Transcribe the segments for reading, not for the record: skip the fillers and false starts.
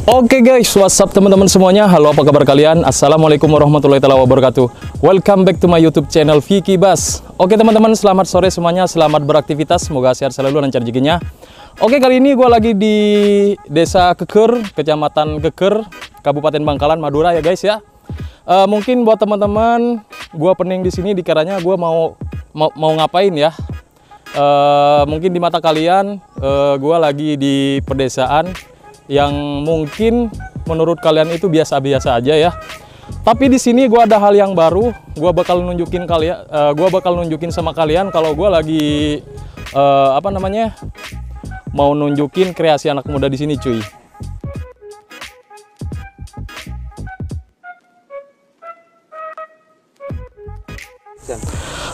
Oke guys, what's up teman-teman semuanya? Halo, apa kabar kalian? Assalamualaikum warahmatullahi wabarakatuh. Welcome back to my YouTube channel Vicky Bas. Oke teman-teman, selamat sore semuanya. Selamat beraktivitas, semoga sehat selalu, lancar rezekinya. Oke, kali ini gue lagi di Desa Keker, Kecamatan Keker, Kabupaten Bangkalan, Madura ya guys ya. Mungkin buat teman-teman, gue pening di sini dikiranya gue mau ngapain ya? Mungkin di mata kalian, gue lagi di pedesaan yang mungkin menurut kalian itu biasa-biasa aja ya. Tapi di sini gue ada hal yang baru. Gue bakal nunjukin sama kalian kalau gue lagi mau nunjukin kreasi anak muda di sini, cuy.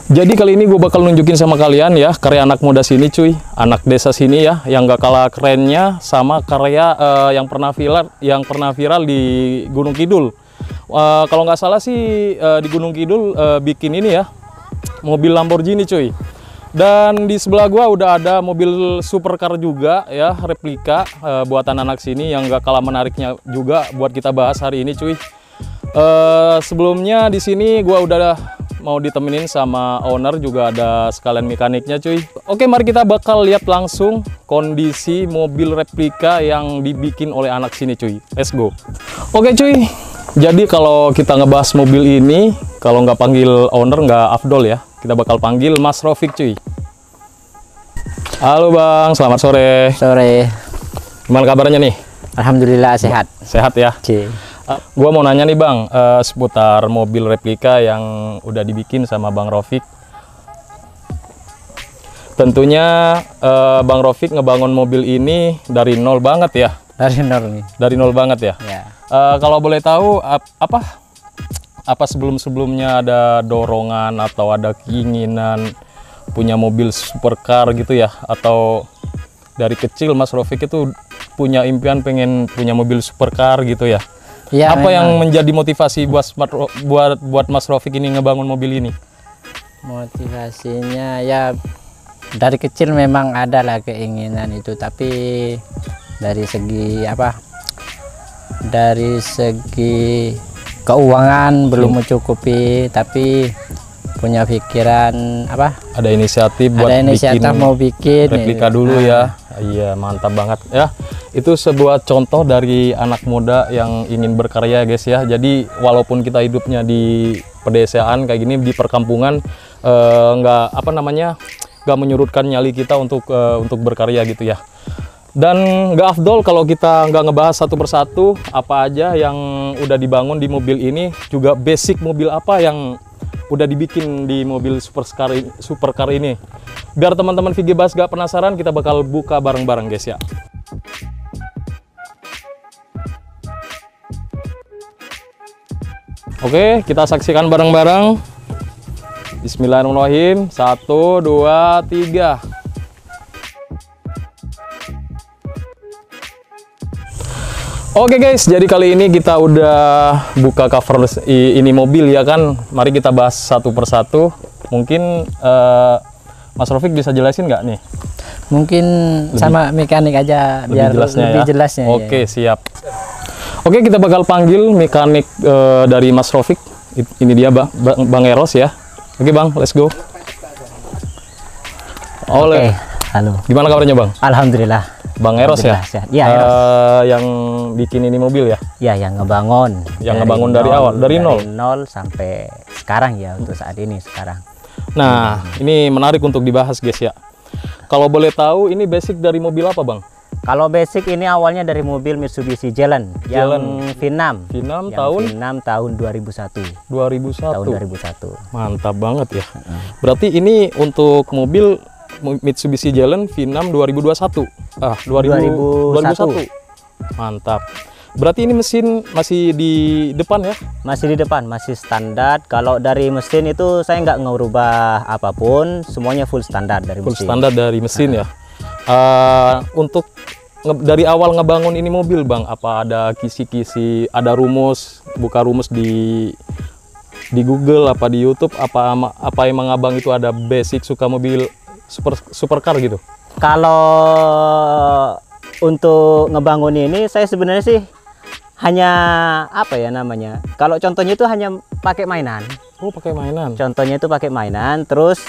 Jadi kali ini gue bakal nunjukin sama kalian ya karya anak muda sini, cuy, anak desa sini ya, yang gak kalah kerennya sama karya yang pernah viral di Gunung Kidul. Kalau nggak salah sih di Gunung Kidul bikin ini ya, mobil Lamborghini, cuy. Dan di sebelah gua udah ada mobil supercar juga ya, replika buatan anak sini yang gak kalah menariknya juga buat kita bahas hari ini, cuy. Sebelumnya di sini gua udah mau ditemenin sama owner, juga ada sekalian mekaniknya, cuy. Oke, mari kita bakal lihat langsung kondisi mobil replika yang dibikin oleh anak sini, cuy. Let's go. Oke, cuy. Jadi kalau kita ngebahas mobil ini, kalau nggak panggil owner nggak afdol ya. Kita bakal panggil Mas Rofik, cuy. Halo Bang, selamat sore. Sore. Gimana kabarnya nih? Alhamdulillah sehat. Sehat ya? Gua mau nanya nih Bang, seputar mobil replika yang udah dibikin sama Bang Rofik. Tentunya Bang Rofik ngebangun mobil ini dari nol banget ya? Dari nol nih. Dari nol banget ya? Ya. Kalau boleh tahu, apa sebelum-sebelumnya ada dorongan atau ada keinginan punya mobil supercar gitu ya? Atau dari kecil Mas Rofik itu punya impian pengen punya mobil supercar gitu ya? Ya, apa memang. yang menjadi motivasi buat Mas Rofik ini ngebangun mobil ini? Motivasinya ya dari kecil memang ada lah keinginan itu, tapi dari segi dari segi keuangan belum mencukupi, tapi punya pikiran Ada inisiatif buat mau bikin replika dulu ya. Iya, mantap banget ya. Itu sebuah contoh dari anak muda yang ingin berkarya, guys ya. Jadi walaupun kita hidupnya di pedesaan kayak gini, di perkampungan, nggak menyurutkan nyali kita untuk berkarya gitu ya. Dan nggak afdol kalau kita nggak ngebahas satu persatu apa aja yang udah dibangun di mobil ini, juga basic mobil apa yang udah dibikin di mobil supercar ini. Biar teman-teman Vicky Bas gak penasaran, kita bakal buka bareng-bareng, guys ya. Oke, kita saksikan bareng-bareng. Bismillahirrahmanirrahim. 1, 2, 3. Oke guys, jadi kali ini kita udah buka cover ini mobil ya kan. Mari kita bahas satu persatu. Mungkin Mas Rofik bisa jelasin nggak nih? Mungkin sama mekanik aja biar lebih jelasnya. Oke, siap. Oke, kita bakal panggil mekanik dari Mas Rofik. Ini dia Bang Eros ya. Oke Bang, let's go. Oke, halo. Gimana kabarnya Bang? Alhamdulillah. Bang Eros ya? Iya, Eros. Yang bikin ini mobil ya? Iya, yang ngebangun. Yang ngebangun dari awal, dari nol? Dari nol sampai sekarang ya, untuk saat ini sekarang. Nah, ini menarik untuk dibahas guys ya. Kalau boleh tahu, ini basic dari mobil apa Bang? Kalau basic ini awalnya dari mobil Mitsubishi Jelen yang V6. V6 tahun 2001. 2001. Tahun 2001. Mantap banget ya. Berarti ini untuk mobil Mitsubishi Jelen V6 2021. 2001. Mantap. Berarti ini mesin masih di depan ya? Masih di depan, masih standar. Kalau dari mesin itu saya nggak ngerubah apapun, semuanya full standar dari full mesin. Standar dari mesin ya. Untuk dari awal ngebangun ini mobil Bang, apa ada kisi-kisi, ada rumus, buka rumus di Google apa di YouTube, apa emang Abang itu ada basic suka mobil supercar gitu? Kalau untuk ngebangun ini saya sebenarnya sih hanya apa ya namanya, kalau contohnya itu hanya pakai mainan. Oh, pakai mainan. Contohnya itu pakai mainan, terus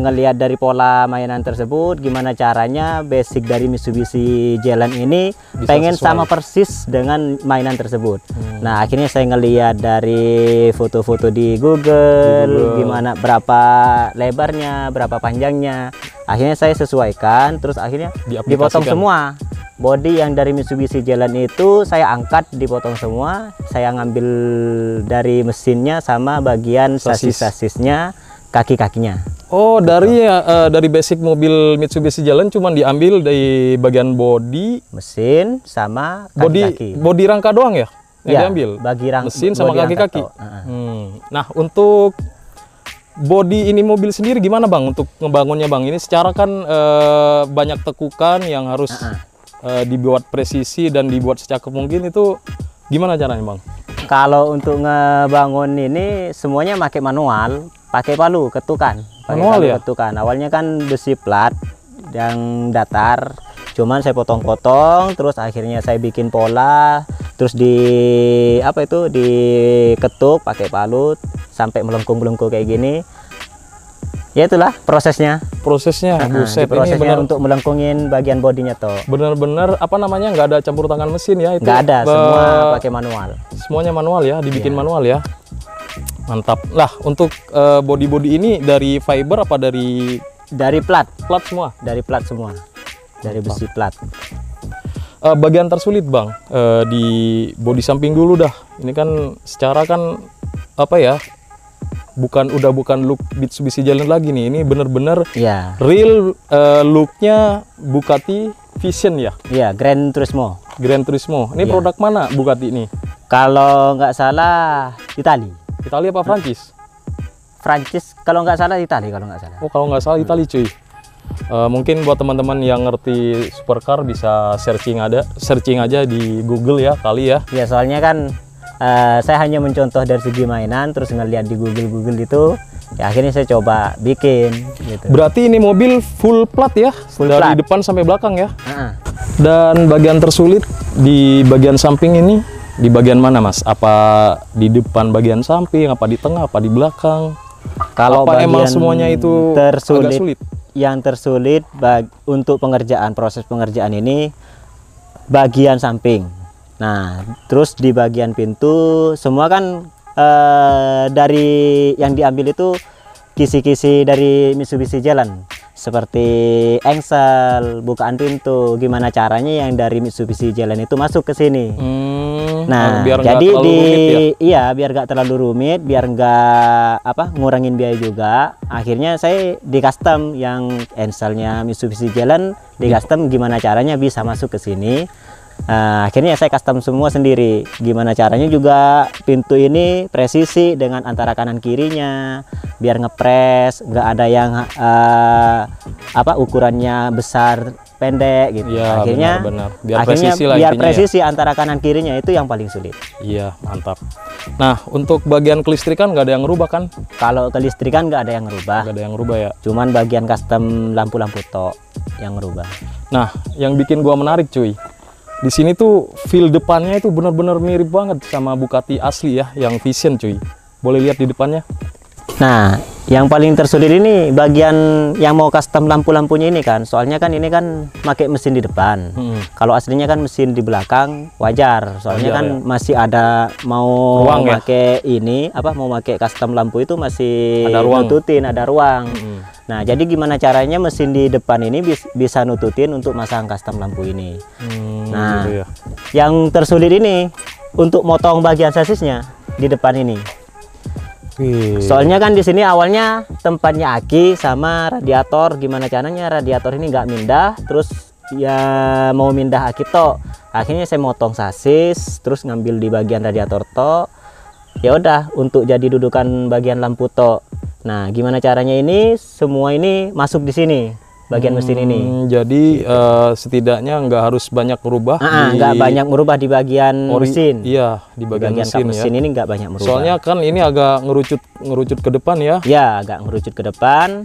ngelihat dari pola mainan tersebut, gimana caranya basic dari Mitsubishi Jalan ini Bisa pengen sesuai. sama persis dengan mainan tersebut. Nah, akhirnya saya ngelihat dari foto-foto di Google, gimana berapa lebarnya, berapa panjangnya. Akhirnya saya sesuaikan, terus akhirnya dipotong Diaplikasikan. semua. Bodi yang dari Mitsubishi Jalan itu saya angkat, dipotong semua. Saya ngambil dari mesinnya sama bagian Sasis. sasis-sasisnya, kaki-kakinya. Oh, dari dari basic mobil Mitsubishi Jalan cuman diambil dari bagian bodi, Mesin sama bodi kaki-kaki. bodi rangka doang ya? Yang Ya, diambil. bagi Mesin sama bodi kaki-kaki. rangka tok. Nah, untuk bodi ini mobil sendiri gimana Bang untuk ngebangunnya Bang? Ini secara kan banyak tekukan yang harus dibuat presisi dan dibuat secakep mungkin, itu gimana caranya Bang? Kalau untuk ngebangun ini semuanya pakai manual, pakai palu ketukan. Pakai Manual palu ya? ketukan. Awalnya kan besi plat yang datar, cuman saya potong-potong, terus akhirnya saya bikin pola, terus diketuk pakai palu sampai melengkung-melengkung kayak gini. Ya itulah prosesnya. Prosesnya, buset, ini Prosesnya benar untuk melengkungin bagian bodinya toh. benar-benar apa namanya, nggak ada campur tangan mesin ya itu? Nggak ada, semua pakai manual. Semuanya manual ya, dibikin Iya. manual ya. Mantap. Lah, untuk bodi-bodi ini dari fiber apa dari Dari plat, plat semua? dari plat semua. Dari besi plat. Bagian tersulit Bang, di bodi samping dulu dah. Ini kan secara kan apa ya? Bukan look Mitsubishi Jalan lagi nih. Ini bener-bener Iya. real looknya Bugatti Vision ya, Iya, Gran Turismo. Gran Turismo. Ini Iya. produk mana Bugatti ini? Kalau nggak salah Itali. Italia apa Prancis? Prancis kalau nggak salah, Itali kalau nggak salah. Oh, kalau nggak salah Italia cuy. Mungkin buat teman-teman yang ngerti supercar bisa searching aja di Google ya kali ya. Ya soalnya kan saya hanya mencontoh dari segi mainan, terus ngeliat di Google itu, ya akhirnya saya coba bikin gitu. Berarti ini mobil full plat ya, Full dari plat. depan sampai belakang ya. Heeh. Dan bagian tersulit di bagian samping ini di bagian mana Mas? Apa di depan bagian samping, apa di tengah, apa di belakang? Kalau apa emang bagian semuanya itu agak sulit? yang tersulit untuk proses pengerjaan ini bagian samping. Nah, terus di bagian pintu semua kan dari yang diambil itu kisi-kisi dari Mitsubishi Jalan, seperti engsel, bukaan pintu, gimana caranya yang dari Mitsubishi Jalan itu masuk ke sini. Nah, biar nggak jadi terlalu rumit ya? iya, biar nggak terlalu rumit, biar nggak ngurangin biaya juga. Akhirnya saya di custom yang engselnya Mitsubishi Jalan, di custom gimana caranya bisa masuk ke sini. Akhirnya saya custom semua sendiri. Gimana caranya juga pintu ini presisi dengan antara kanan kirinya, biar ngepres, nggak ada yang ukurannya besar pendek gitu. Iya, Akhirnya benar-benar. Biar presisi lah biar intinya presisi antara kanan kirinya itu yang paling sulit. Iya, mantap. Nah, untuk bagian kelistrikan nggak ada yang rubah kan? Kalau kelistrikan nggak ada yang ngerubah, Nggak ada yang rubah ya. cuman bagian custom lampu-lampu tok yang ngerubah. Nah, yang bikin gua menarik cuy, di sini tuh feel depannya itu benar-benar mirip banget sama Bugatti asli ya, yang Vision cuy. Boleh lihat di depannya? Nah, yang paling tersulit ini bagian yang mau custom lampu-lampunya ini kan, soalnya kan ini kan pakai mesin di depan. Kalau aslinya kan mesin di belakang wajar, soalnya Wajar, kan ya. masih ada mau Ruang ya? pakai mau pakai custom lampu itu masih Ada ruang. nututin, ada ruang. Nah, jadi gimana caranya mesin di depan ini bisa nututin untuk masang custom lampu ini. Nah, gitu ya. yang tersulit ini untuk motong bagian sasisnya di depan ini. Soalnya kan di sini awalnya tempatnya aki sama radiator, gimana caranya radiator ini nggak mindah, terus ya mau mindah aki tok. Akhirnya saya motong sasis, terus ngambil di bagian radiator tok. Ya udah untuk jadi dudukan bagian lampu tok. Nah, gimana caranya ini semua ini masuk di sini bagian mesin ini. Jadi setidaknya nggak harus banyak merubah. Nggak banyak merubah di bagian mesin. Iya, di bagian kap mesin ya. ini nggak banyak merubah. Soalnya kan ini agak ngerucut ke depan ya. Ya, agak ngerucut ke depan.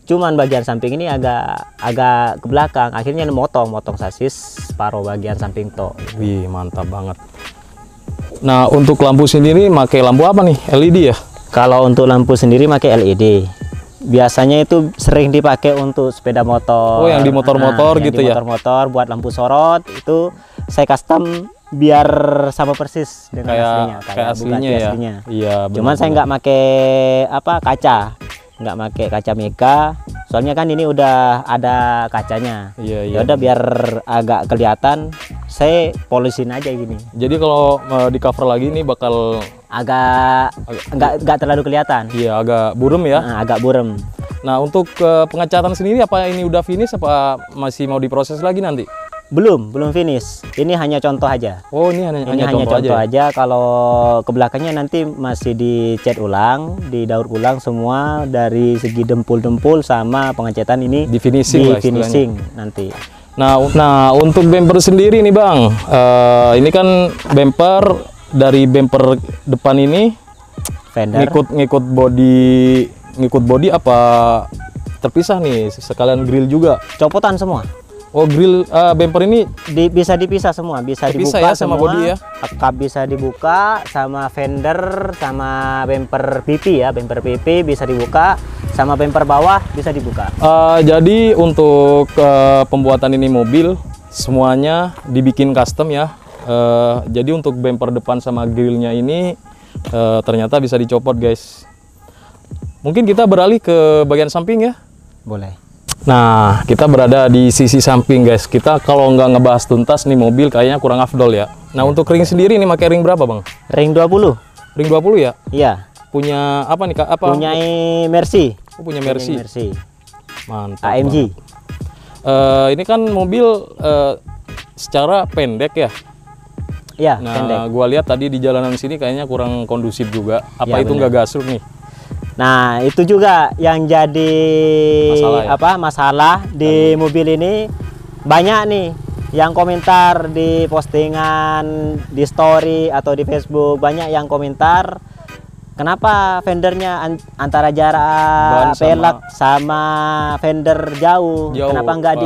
Cuman bagian samping ini agak ke belakang. Akhirnya motong sasis separuh bagian samping tok. Wih, mantap banget. Nah, untuk lampu sendiri pakai lampu apa nih? LED ya? Kalau untuk lampu sendiri pakai LED. Biasanya itu sering dipakai untuk sepeda motor. Oh, yang di motor-motor gitu ya? Motor-motor buat lampu sorot itu saya custom biar sama persis dengan aslinya. Kayak aslinya ya. Iya. Cuman saya nggak pakai kaca, nggak pakai kaca Mega. Soalnya kan ini udah ada kacanya. Iya. Ya udah biar agak kelihatan, saya polisin aja gini. Jadi kalau di cover lagi ini bakal agak nggak terlalu kelihatan. Iya, agak burem ya. Nah, agak burem. Nah, untuk pengecatan sendiri apa ini udah finish apa masih mau diproses lagi nanti? Belum finish. Ini hanya contoh aja. Oh, ini hanya contoh aja. Kalau ke belakangnya nanti masih dicat ulang, didaur ulang semua dari segi dempul-dempul sama pengecatan ini di finishing nanti. Nah, untuk bumper sendiri nih Bang, ini kan bumper dari bumper depan ini fender ngikut body apa terpisah nih sekalian grill juga? Copotan semua. Oh, grill bumper ini bisa dipisah semua, bisa dibuka ya sama semua, body ya. Kap bisa dibuka sama fender sama bumper pipi ya, bumper pipi bisa dibuka sama bumper bawah bisa dibuka. Jadi untuk pembuatan ini mobil semuanya dibikin custom ya. Jadi untuk bumper depan sama grillnya ini ternyata bisa dicopot guys. Mungkin kita beralih ke bagian samping ya. Boleh. Nah, kita berada di sisi samping guys. Kita kalau nggak ngebahas tuntas nih mobil kayaknya kurang afdol ya. Nah, untuk ring sendiri ini pakai ring berapa Bang? Ring 20. Ring 20 ya? Iya. Punya apa nih Kak? Punya Mercy. Oh, punya Mercy. Mantap. AMG. Ini kan mobil secara pendek ya. Iya, nah, pendek. Gua lihat tadi di jalanan sini kayaknya kurang kondusif juga. Apa ya, itu nggak gasruk nih? Nah, itu juga yang jadi masalah di mobil ini. Banyak nih yang komentar di postingan, di story atau di Facebook, banyak yang komentar kenapa fendernya antara jarak pelek sama fender jauh. Kenapa nggak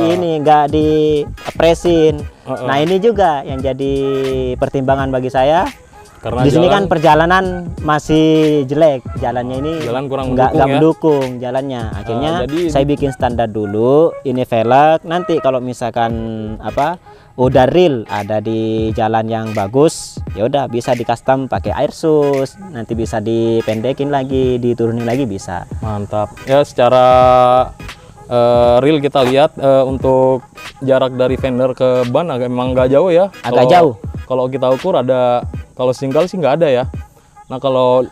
dipresin. Nah, ini juga yang jadi pertimbangan bagi saya. Karena di sini kan perjalanan masih jelek, jalannya ini nggak mendukung jalannya. Akhirnya saya bikin standar dulu, ini velg. Nanti kalau misalkan udah real ada di jalan yang bagus, ya udah bisa di custom pakai air sus. Nanti bisa dipendekin lagi, diturunin lagi bisa. Mantap. Ya secara real kita lihat untuk jarak dari fender ke ban memang nggak jauh ya. Agak jauh. Kalau kita ukur ada, kalau single sih nggak ada ya. Nah kalau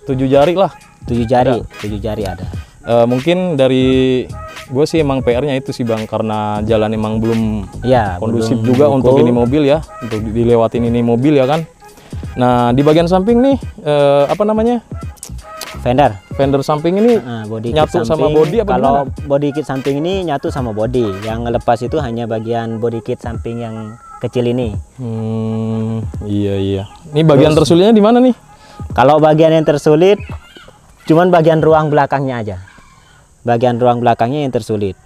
7 jari lah. 7 jari ada. Mungkin dari gue sih emang PR-nya itu sih Bang, karena jalan emang belum kondusif juga untuk ini mobil ya, untuk dilewatin ini mobil ya kan. Nah di bagian samping nih apa namanya? Fender samping ini nyatu sama body apa kalau gimana? Body kit samping ini nyatu sama body. Yang ngelepas itu hanya bagian body kit samping yang kecil ini. Iya. Ini bagian tersulitnya di mana nih? Kalau bagian yang tersulit, cuman bagian ruang belakangnya aja. Bagian ruang belakangnya yang tersulit.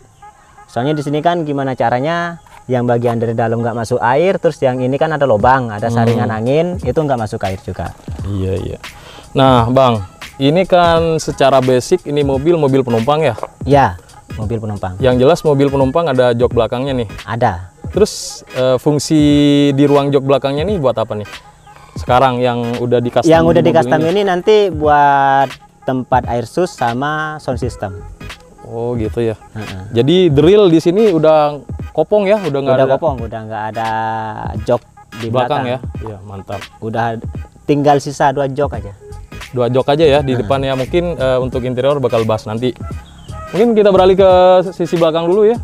Soalnya di sini kan gimana caranya? Yang bagian dari dalam nggak masuk air, terus yang ini kan ada lubang, ada saringan angin, itu nggak masuk air juga. Iya. Nah, Bang, ini kan secara basic ini mobil penumpang ya? Iya, mobil penumpang. Yang jelas mobil penumpang ada jok belakangnya nih. Ada. Terus fungsi di ruang jok belakangnya nih buat apa nih? Sekarang yang udah di custom. Yang udah di custom ini nanti buat tempat air sus sama sound system. Oh gitu ya. Jadi drill di sini udah kopong ya, udah nggak ada kopong, udah nggak ada jok di belakang ya. Iya mantap. Udah tinggal sisa 2 jok aja. 2 jok aja ya di depan ya. Mungkin untuk interior bakal bahas nanti. Mungkin kita beralih ke sisi belakang dulu ya.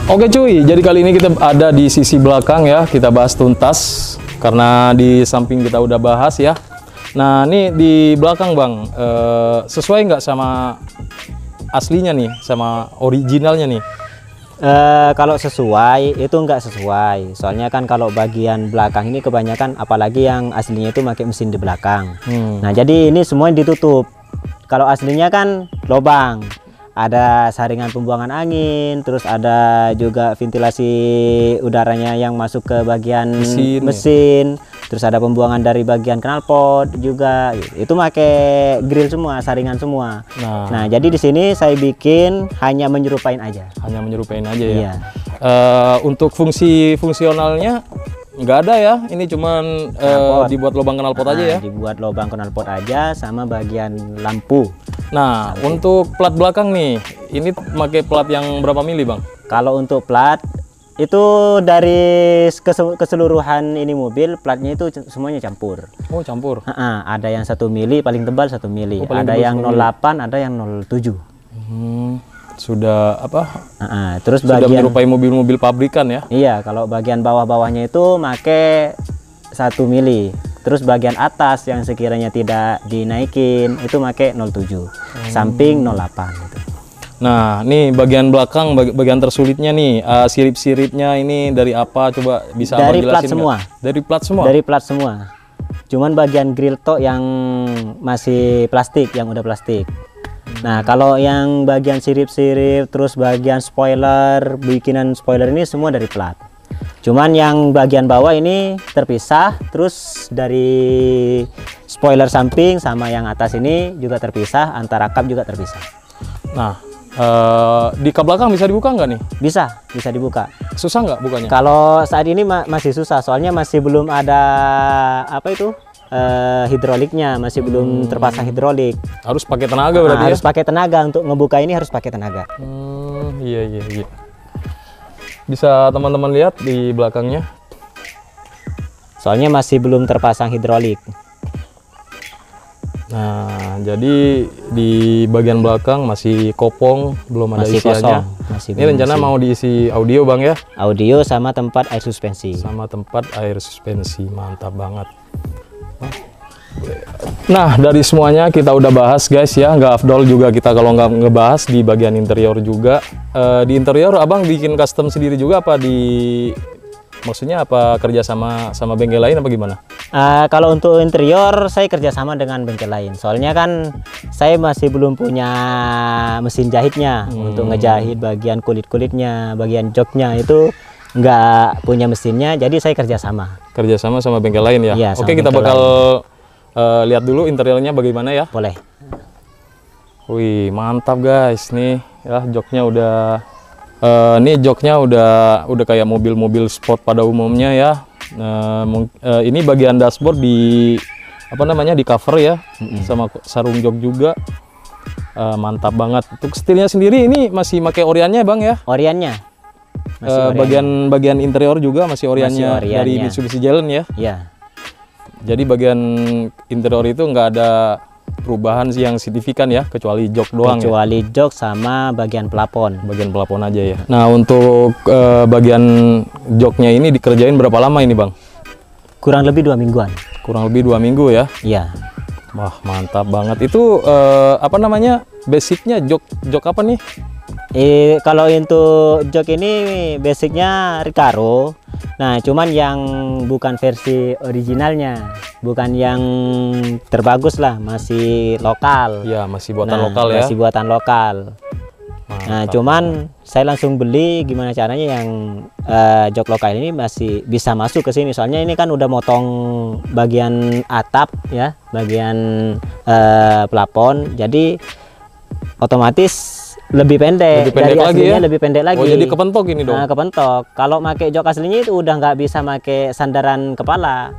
Oke cuy, jadi kali ini kita ada di sisi belakang ya, kita bahas tuntas karena di samping kita udah bahas ya. Nah ini di belakang Bang, sesuai nggak sama aslinya nih, sama originalnya nih? Kalau sesuai itu nggak sesuai, soalnya kan kalau bagian belakang ini kebanyakan, apalagi yang aslinya itu pakai mesin di belakang. Nah jadi ini semua ditutup. Kalau aslinya kan lubang. ada saringan pembuangan angin, terus ada juga ventilasi udaranya yang masuk ke bagian mesin, terus ada pembuangan dari bagian knalpot juga. Itu pakai grill semua, saringan semua. Nah, jadi di sini saya bikin hanya menyerupain aja. Hanya menyerupain aja ya. Iya. Untuk fungsionalnya nggak ada ya, ini cuman dibuat lubang knalpot aja ya. Dibuat lubang knalpot aja sama bagian lampu. Nah, untuk plat belakang nih, ini pakai plat yang berapa mili bang? Kalau untuk plat itu dari keseluruhan ini mobil, platnya itu semuanya campur. Oh, campur. Ada yang 1 mili paling tebal 1 mili, ada yang 08, ada yang 07. Sudah apa? Terus sudah menyerupai mobil-mobil pabrikan ya? Iya, kalau bagian bawah-bawahnya itu make 1 mili. Terus bagian atas yang sekiranya tidak dinaikin itu make 07. Samping 08 gitu. Nah, nih bagian belakang, bagian tersulitnya nih, sirip-siripnya ini dari apa? Coba bisa dari jelasin plat semua. Dari plat semua? Dari plat semua. Cuman bagian grill tok yang masih plastik, yang udah plastik. Nah, kalau yang bagian sirip-sirip, terus bagian spoiler, bikinan spoiler ini semua dari plat. Cuman yang bagian bawah ini terpisah, terus dari spoiler samping sama yang atas ini juga terpisah, antara kap juga terpisah. Nah, di kap belakang bisa dibuka nggak nih? Bisa dibuka. Susah nggak bukanya? Kalau saat ini masih susah, soalnya masih belum ada apa itu hidroliknya, masih belum terpasang hidrolik. Harus pakai tenaga berarti harus pakai tenaga untuk ngebuka ini, harus pakai tenaga. Iya. Bisa teman-teman lihat di belakangnya. Soalnya masih belum terpasang hidrolik. Nah, jadi di bagian belakang masih kopong, belum ada isiannya. Ini rencana mau diisi audio bang ya? Audio sama tempat air suspensi. Sama tempat air suspensi, mantap banget. Nah, dari semuanya kita udah bahas guys ya, nggak afdol juga kita kalau nggak ngebahas di bagian interior juga. Di interior abang bikin custom sendiri juga apa maksudnya apa kerja sama bengkel lain apa gimana? Kalau untuk interior saya kerjasama dengan bengkel lain, soalnya kan saya masih belum punya mesin jahitnya untuk ngejahit bagian kulit-kulitnya, bagian joknya itu nggak punya mesinnya, jadi saya kerjasama sama bengkel lain ya? Iya, oke, kita bakal lihat dulu interiornya bagaimana ya? Boleh. Wih, mantap guys nih ya, joknya udah nih joknya udah kayak mobil-mobil sport pada umumnya ya. Ini bagian dashboard di apa namanya, di cover ya, sama sarung jok juga. Mantap banget. Untuk setirnya sendiri ini masih pakai oriannya bang ya? Oriannya. Bagian interior juga masih oriannya dari Mitsubishi Jalen ya? Iya. Jadi bagian interior itu nggak ada perubahan sih yang signifikan ya, kecuali jok doang. Kecuali jok sama bagian pelapon. Bagian pelapon aja ya. Nah, untuk bagian joknya ini dikerjain berapa lama ini bang? Kurang lebih 2 mingguan. Kurang lebih 2 minggu ya? Iya. Wah, mantap banget. Itu apa namanya, basicnya jok apa nih? Kalau untuk jok ini basicnya Recaro. Nah, cuman yang bukan versi originalnya, bukan yang terbagus lah, masih lokal. Ya, masih buatan lokal ya. Masih buatan lokal. Mantap. Nah, cuman saya langsung beli, gimana caranya yang jok lokal ini masih bisa masuk ke sini. Soalnya ini kan udah motong bagian atap ya, bagian pelapon. Jadi otomatis lebih pendek dari aslinya, lebih pendek lagi. Oh, jadi kepentok ini dong? Nah, kepentok. Kalau pakai jok aslinya itu udah nggak bisa pakai sandaran kepala,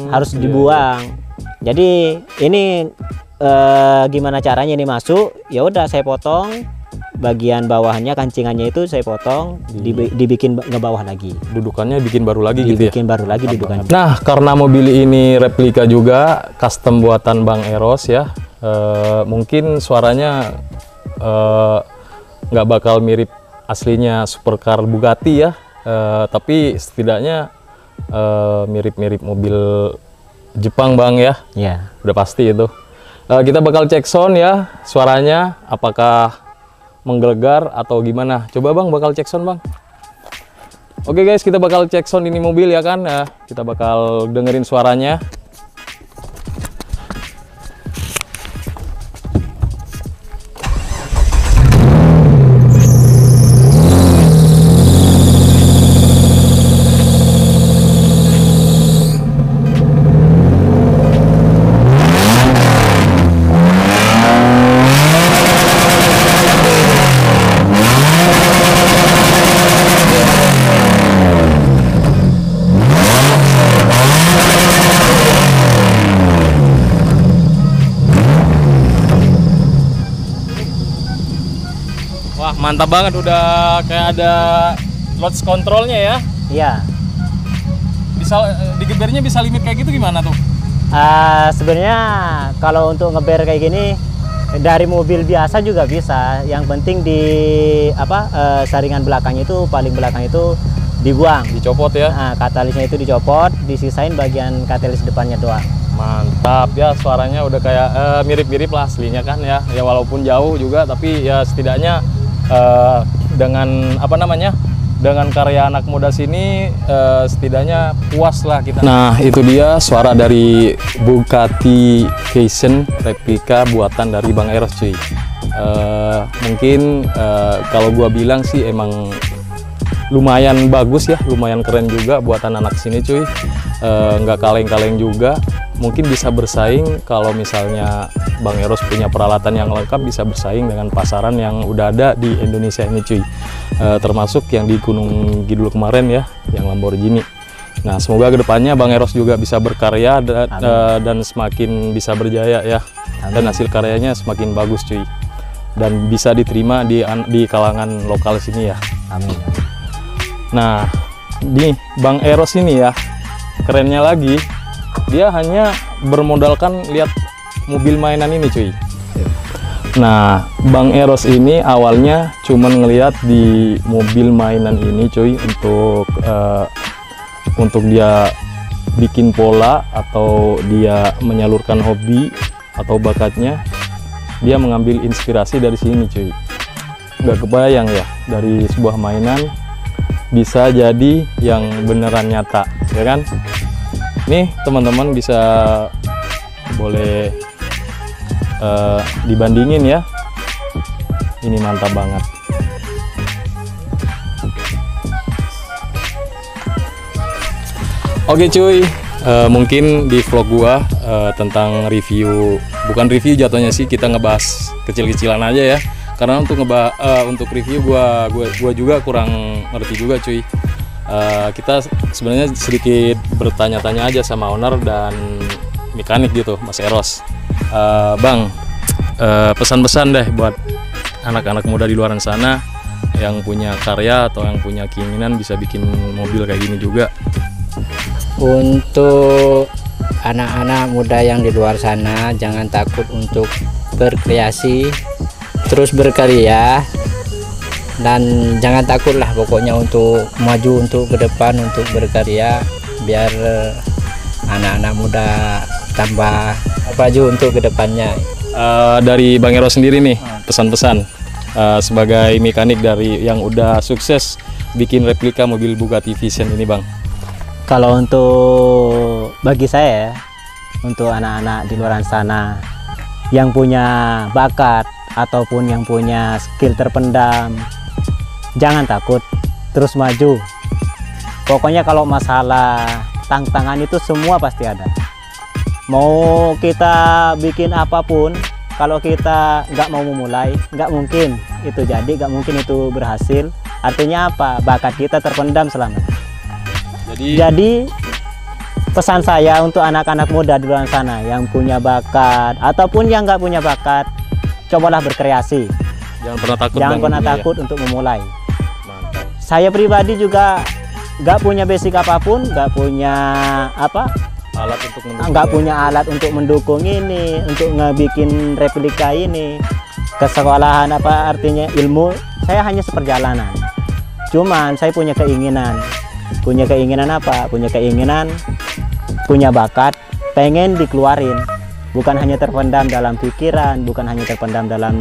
harus dibuang. Jadi ini gimana caranya ini masuk? Ya udah saya potong bagian bawahnya, kancingannya itu saya potong, dibikin ngebawah lagi. Dudukannya bikin baru lagi gitu ya? Dibikin baru lagi dudukannya. Nah, karena mobil ini replika juga, custom buatan Bang Eros ya, mungkin suaranya nggak bakal mirip aslinya supercar Bugatti ya, tapi setidaknya mirip-mirip mobil Jepang bang ya. Iya. Udah pasti itu. Kita bakal cek sound ya, suaranya apakah menggelegar atau gimana. Coba bang, bakal cek sound bang. Oke guys, kita bakal cek sound ini mobil ya kan. Kita bakal dengerin suaranya. mantap banget, udah kayak ada launch controlnya ya. Iya. Bisa digebernya bisa limit kayak gitu gimana tuh? Sebenarnya kalau untuk ngeber kayak gini dari mobil biasa juga bisa. Yang penting di saringan belakangnya itu, paling belakang itu dibuang. Dicopot ya? Katalisnya itu dicopot, disisain bagian katalis depannya doang. Mantap ya, suaranya udah kayak mirip-mirip lah aslinya kan ya. Ya walaupun jauh juga, tapi ya setidaknya dengan apa namanya, dengan karya anak muda sini setidaknya puas lah kita. Nah itu dia suara dari Bugatti Vision replika buatan dari Bang Eros cuy. Mungkin kalau gua bilang sih emang lumayan bagus ya, lumayan keren juga buatan anak sini cuy. Nggak kaleng-kaleng juga, mungkin bisa bersaing kalau misalnya Bang Eros punya peralatan yang lengkap, bisa bersaing dengan pasaran yang udah ada di Indonesia ini cuy. Termasuk yang di Gunung Kidul kemarin ya, yang Lamborghini. Nah semoga kedepannya Bang Eros juga bisa berkarya dan semakin bisa berjaya ya. Amin. Dan hasil karyanya semakin bagus cuy, dan bisa diterima di kalangan lokal sini ya. Amin. Nah di Bang Eros ini ya, kerennya lagi dia hanya bermodalkan lihat mobil mainan ini cuy. Nah Bang Eros ini awalnya cuman ngelihat di mobil mainan ini cuy untuk dia bikin pola atau dia menyalurkan hobi atau bakatnya, dia mengambil inspirasi dari sini cuy. Gak kebayang ya, dari sebuah mainan bisa jadi yang beneran nyata ya kan. Nih teman-teman bisa boleh dibandingin ya, ini mantap banget. Oke cuy, mungkin di vlog gua tentang review, bukan review jatuhnya sih, kita ngebahas kecil-kecilan aja ya. Karena untuk review gua juga kurang ngerti juga cuy. Kita sebenarnya sedikit bertanya-tanya aja sama owner dan mekanik gitu, Mas Eros. Bang, pesan-pesan deh buat anak-anak muda di luar sana yang punya karya atau yang punya keinginan bisa bikin mobil kayak gini juga. Untuk anak-anak muda yang di luar sana, jangan takut untuk berkreasi, terus berkarya, dan jangan takut lah pokoknya untuk maju, untuk ke depan, untuk berkarya, biar anak-anak muda tambah maju untuk kedepannya. Dari Bang Eros sendiri nih, pesan-pesan sebagai mekanik dari yang udah sukses bikin replika mobil Bugatti Vision ini Bang. Kalau untuk bagi saya, untuk anak-anak di luar sana yang punya bakat ataupun yang punya skill terpendam, jangan takut, terus maju. Pokoknya kalau masalah tantangan itu semua pasti ada. Mau kita bikin apapun, kalau kita nggak mau memulai, nggak mungkin itu jadi, nggak mungkin itu berhasil. Artinya apa? Bakat kita terpendam selama. Jadi pesan saya untuk anak-anak muda di luar sana yang punya bakat ataupun yang nggak punya bakat, cobalah berkreasi. Jangan pernah takut. Jangan pernah takut untuk memulai. Mantap. Saya pribadi juga nggak punya basic apapun, nggak punya alat untuk mendukung. Nggak punya alat untuk mendukung ini, untuk ngebikin replika ini. Kesekolahan artinya ilmu, saya hanya seperjalanan. Cuman saya punya keinginan. Punya keinginan apa? Punya keinginan, punya bakat, pengen dikeluarin. Bukan hanya terpendam dalam pikiran, bukan hanya terpendam dalam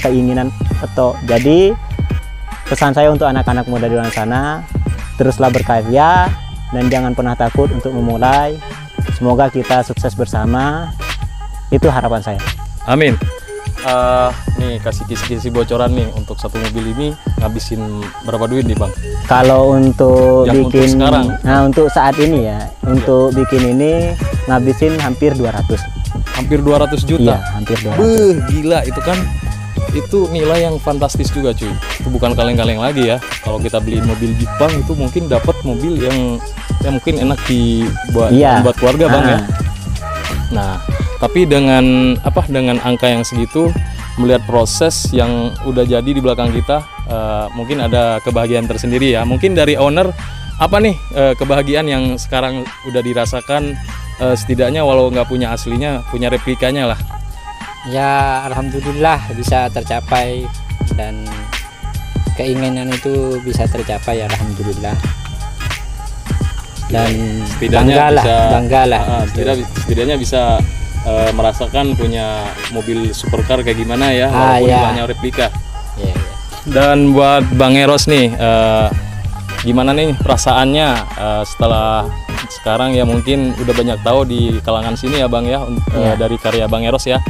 keinginan atau. Jadi pesan saya untuk anak-anak muda di luar sana, teruslah berkarya dan jangan pernah takut untuk memulai. Semoga kita sukses bersama. Itu harapan saya. Amin. Nih kasih kisi-kisi bocoran nih, untuk satu mobil ini ngabisin berapa duit nih Bang? Kalau untuk yang bikin untuk sekarang, untuk saat ini ya, untuk bikin ini ngabisin hampir 200. Hampir 200 juta. Iya, hampir 200. Gila itu kan, itu nilai yang fantastis juga cuy. Itu bukan kaleng-kaleng lagi ya. Kalau kita beliin mobil Jepang itu mungkin dapat mobil yang mungkin enak dibuat buat keluarga Bang ya. Nah, tapi dengan angka yang segitu, melihat proses yang udah jadi di belakang kita, mungkin ada kebahagiaan tersendiri ya. Mungkin dari owner apa nih kebahagiaan yang sekarang udah dirasakan, setidaknya walau nggak punya aslinya, punya replikanya lah. Ya alhamdulillah bisa tercapai dan keinginan itu bisa tercapai, alhamdulillah. Dan Setidaknya bangga lah. Setidaknya bisa merasakan punya mobil supercar kayak gimana ya, walaupun ya. hanya replika. Ya, ya. Dan buat Bang Eros nih, gimana nih perasaannya setelah sekarang ya mungkin udah banyak tahu di kalangan sini ya Bang ya, dari karya Bang Eros ya.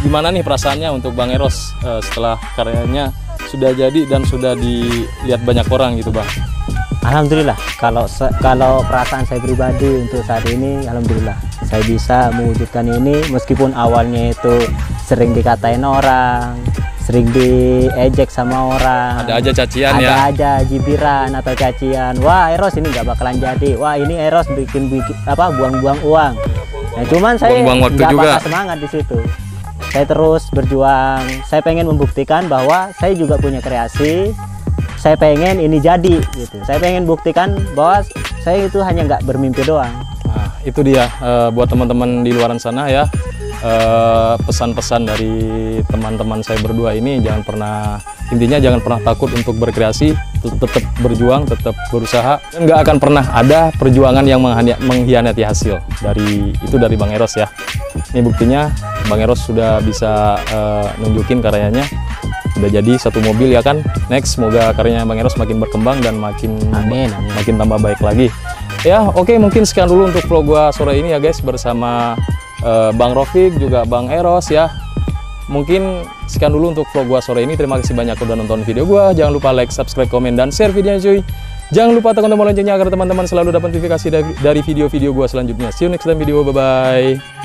Gimana nih perasaannya untuk Bang Eros setelah karyanya sudah jadi dan sudah dilihat banyak orang gitu Bang? Alhamdulillah, kalau perasaan saya pribadi untuk saat ini, alhamdulillah saya bisa mewujudkan ini meskipun awalnya itu sering dikatain orang, sering diejek sama orang, Ada aja cacian ada ya. aja jibiran atau cacian. Wah, Eros ini nggak bakalan jadi. Wah, ini Eros bikin buang-buang uang. Nah, cuman saya Buang-buang waktu nggak juga. patah semangat di situ. Saya terus berjuang. Saya pengen membuktikan bahwa saya juga punya kreasi. Saya pengen ini jadi gitu. Saya pengen buktikan bahwa saya itu hanya nggak bermimpi doang. Nah, itu dia buat teman-teman di luaran sana ya, pesan-pesan dari teman-teman saya berdua ini, intinya jangan pernah takut untuk berkreasi, tetap berjuang, tetap berusaha, nggak akan pernah ada perjuangan yang mengkhianati hasil. Dari Bang Eros ya. Ini buktinya Bang Eros sudah bisa nunjukin karyanya, udah jadi satu mobil ya kan. Next, semoga karyanya Bang Eros makin berkembang dan makin tambah baik lagi. Ya, oke, mungkin sekian dulu untuk vlog gua sore ini ya guys, bersama Bang Rofik juga Bang Eros ya. Mungkin sekian dulu untuk vlog gua sore ini. Terima kasih banyak udah nonton video gua. Jangan lupa like, subscribe, komen, dan share videonya cuy. Jangan lupa tekan tombol loncengnya agar teman-teman selalu dapat notifikasi dari video-video gua selanjutnya. See you next time video, bye bye.